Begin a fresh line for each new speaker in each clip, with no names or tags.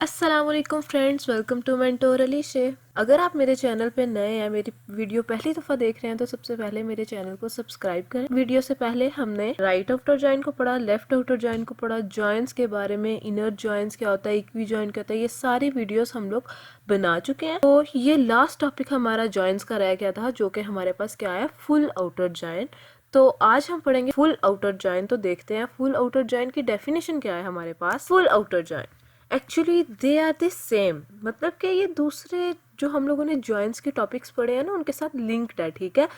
अस्सलाम वालेकुम friends, welcome to mentor अलीशे। अगर आप मेरे चैनल पे नए हैं, मेरी वीडियो पहली दफ़ा देख रहे हैं तो सबसे पहले मेरे चैनल को सब्सक्राइब करें। वीडियो से पहले हमने राइट आउटर जॉइन को पढ़ा, लेफ्ट आउटर जॉइन को पढ़ा, जॉइंट्स के बारे में, इनर जॉइंट्स क्या होता है, इक्वी जॉइंट क्या होता है, ये सारी वीडियोस हम लोग बना चुके हैं। तो ये लास्ट टॉपिक हमारा जॉइंट्स का रह गया था, जो कि हमारे पास क्या है, फुल आउटर जॉइन। तो आज हम पढ़ेंगे फुल आउटर जॉइन। तो देखते हैं फुल आउटर जॉइन की डेफिनेशन क्या है हमारे पास। Full outer join actually they are the same, मतलब कि ये दूसरे जो हम लोगों ने जॉइंट्स के टॉपिक्स पढ़े हैं ना, उनके साथ लिंक्ड है। ठीक है,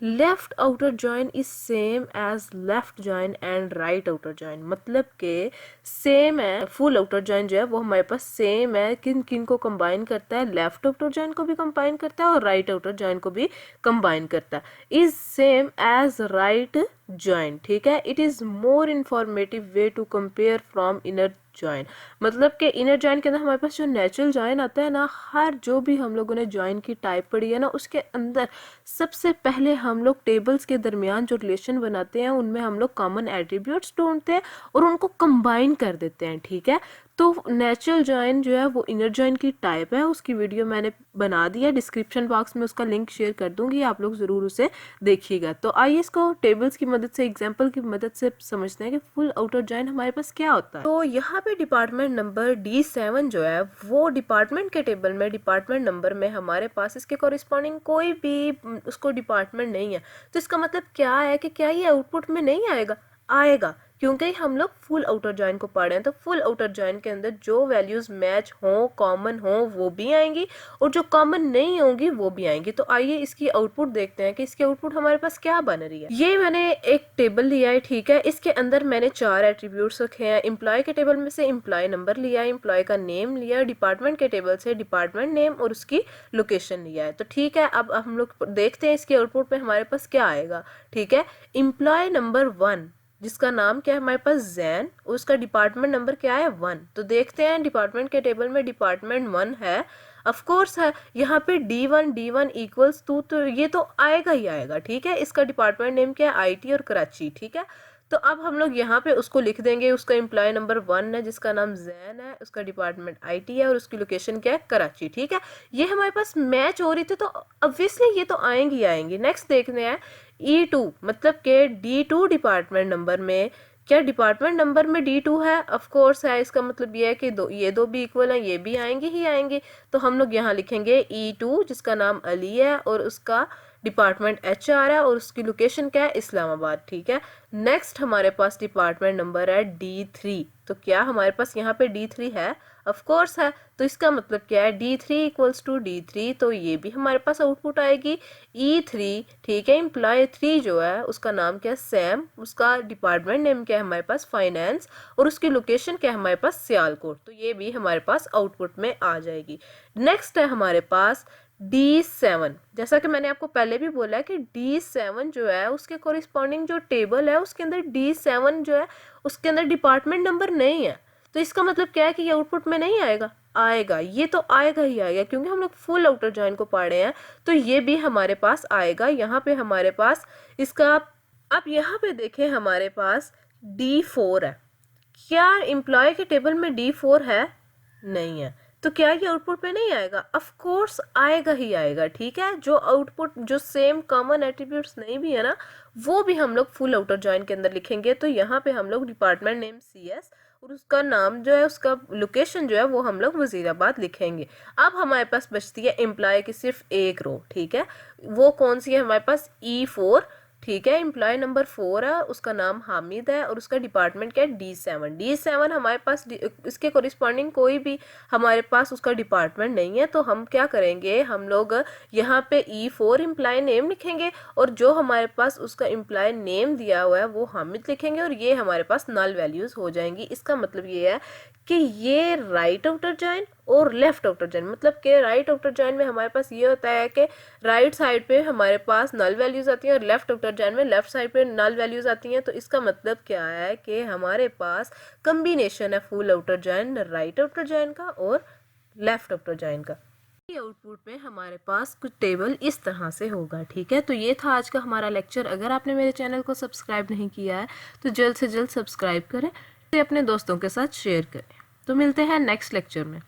left outer join is same as left join and right outer join, मतलब के सेम है। फुल आउटर जॉइन जो है वो हमारे पास सेम है। किन किन को कंबाइन करता है, लेफ्ट आउटर जॉइन को भी कंबाइन करता है और राइट आउटर जॉइन को भी कंबाइन करता है। Is same as right join. ठीक है, it is more informative way to compare from inner join, मतलब कि इनर जॉइन के अंदर हमारे पास जो नेचुरल जॉइन आता है ना, हर जो भी हम लोगों ने जॉइन की टाइप पढ़ी है ना, उसके अंदर सबसे पहले हम लोग टेबल्स के दरमियान जो रिलेशन बनाते हैं उनमें हम लोग कॉमन एट्रीब्यूट्स ढूंढते हैं और उनको कंबाइन कर देते हैं। ठीक है, तो नेचुरल जॉइन जो है वो इनर जॉइन की टाइप है। उसकी वीडियो मैंने बना दी है, डिस्क्रिप्शन बॉक्स में उसका लिंक शेयर कर दूंगी, आप लोग ज़रूर उसे देखिएगा। तो आइए इसको टेबल्स की मदद से, एग्जांपल की मदद से समझते हैं कि फुल आउटर जॉइन हमारे पास क्या होता है। तो यहाँ पे डिपार्टमेंट नंबर D7 जो है वो डिपार्टमेंट के टेबल में, डिपार्टमेंट नंबर में हमारे पास इसके कॉरिस्पॉन्डिंग कोई भी उसको डिपार्टमेंट नहीं है। तो इसका मतलब क्या है कि क्या ये आउटपुट में नहीं आएगा? आएगा, क्योंकि हम लोग फुल आउटर जॉइन को पढ़ रहे हैं। तो फुल आउटर जॉइन के अंदर जो वैल्यूज मैच हो, कॉमन हो, वो भी आएंगी और जो कॉमन नहीं होंगी वो भी आएंगी। तो आइए इसकी आउटपुट देखते हैं कि इसकी आउटपुट हमारे पास क्या बन रही है। ये मैंने एक टेबल लिया है। ठीक है, इसके अंदर मैंने 4 एट्रीब्यूट्स रखे हैं। एम्प्लॉय के टेबल में से एम्प्लॉय नंबर लिया है, एम्प्लॉय का नेम लिया, डिपार्टमेंट के टेबल से डिपार्टमेंट नेम और उसकी लोकेशन लिया है। तो ठीक है, अब हम लोग देखते हैं इसकी आउटपुट में हमारे पास क्या आएगा। ठीक है, एम्प्लॉय नंबर 1 जिसका नाम क्या है हमारे पास जैन, उसका डिपार्टमेंट नंबर क्या है 1। तो देखते हैं डिपार्टमेंट के टेबल में डिपार्टमेंट 1 है, ऑफ कोर्स है। यहाँ पे D1 इक्वल्स टू, तो ये तो आएगा ही आएगा। ठीक है, इसका डिपार्टमेंट नेम क्या है, IT और कराची। ठीक है, तो अब हम लोग यहाँ पे उसको लिख देंगे। उसका एम्प्लॉय नंबर 1 है जिसका नाम जैन है, उसका डिपार्टमेंट IT है और उसकी लोकेशन क्या है, कराची। ठीक है, ये हमारे पास मैच हो रही थी तो ऑब्वियसली ये तो आएंगी आएंगी। नेक्स्ट देखते हैं E2, मतलब के D2 डिपार्टमेंट नंबर में, क्या डिपार्टमेंट नंबर में D2 है, ऑफ कोर्स है। इसका मतलब ये है कि ये दो भी इक्वल हैं, ये भी आएंगे ही आएंगे। तो हम लोग यहाँ लिखेंगे E2 जिसका नाम अली है और उसका डिपार्टमेंट HR है और उसकी लोकेशन क्या है, इस्लामाबाद। ठीक है, नेक्स्ट हमारे पास डिपार्टमेंट नंबर है D3। तो क्या हमारे पास यहाँ पे D3 है, ऑफ कोर्स है। तो इसका मतलब क्या है, D3 इक्वल्स टू D3, तो ये भी हमारे पास आउटपुट आएगी E3। ठीक है, एम्प्लॉय 3 जो है उसका नाम क्या है, सैम, उसका डिपार्टमेंट नेम क्या है हमारे पास, फाइनेंस, और उसकी लोकेशन क्या है हमारे पास, सियालकोट। तो ये भी हमारे पास आउटपुट में आ जाएगी। नेक्स्ट है हमारे पास D7। जैसा कि मैंने आपको पहले भी बोला है कि D7 जो है उसके कोरिस्पॉन्डिंग जो टेबल है उसके अंदर D7 जो है उसके अंदर डिपार्टमेंट नंबर नहीं है। तो इसका मतलब क्या है कि ये आउटपुट में नहीं आएगा? आएगा, ये तो आएगा ही आएगा, क्योंकि हम लोग फुल आउटर जॉइन को पढ़ रहे हैं। तो ये भी हमारे पास आएगा। यहाँ पे हमारे पास इसका, अब यहाँ पे देखें हमारे पास D4 है। क्या एम्प्लॉय के टेबल में D4 है? नहीं है। तो क्या ये आउटपुट में नहीं आएगा? ऑफ कोर्स आएगा ही आएगा। ठीक है, जो आउटपुट जो सेम कॉमन एट्रीब्यूट्स नहीं भी है ना, वो भी हम लोग फुल आउटर जॉइन के अंदर लिखेंगे। तो यहाँ पे हम लोग डिपार्टमेंट नेम CS और उसका नाम जो है, उसका लोकेशन जो है वो हम लोग वजीराबाद लिखेंगे। अब हमारे पास बचती है एम्प्लॉय की सिर्फ एक रो। ठीक है, वो कौन सी है हमारे पास, E4। ठीक है, एम्प्लॉय नंबर 4 है, उसका नाम हामिद है और उसका डिपार्टमेंट क्या है, D7 हमारे पास इसके कोरिस्पॉन्डिंग कोई भी हमारे पास उसका डिपार्टमेंट नहीं है। तो हम क्या करेंगे, हम लोग यहाँ पे E4 एम्प्लॉय नेम लिखेंगे और जो हमारे पास उसका एम्प्लॉय नेम दिया हुआ है वो हामिद लिखेंगे और ये हमारे पास नल वैल्यूज हो जाएंगी। इसका मतलब ये है कि ये राइट आउटर जॉइन और लेफ्ट आउटर जॉइन, मतलब कि राइट आउटर जॉइन में हमारे पास ये होता है कि राइट साइड पे हमारे पास नल वैल्यूज आती हैं और लेफ्ट आउटर जॉइन में लेफ्ट साइड पे नल वैल्यूज आती हैं। तो इसका मतलब क्या है कि हमारे पास कम्बिनेशन है full outer join, right outer join का और लेफ्ट आउटर जॉइन का। आउटपुट में हमारे पास कुछ टेबल इस तरह से होगा। ठीक है, तो ये था आज का हमारा लेक्चर। अगर आपने मेरे चैनल को सब्सक्राइब नहीं किया है तो जल्द से जल्द सब्सक्राइब करें, अपने दोस्तों के साथ शेयर करें। तो मिलते हैं नेक्स्ट लेक्चर में।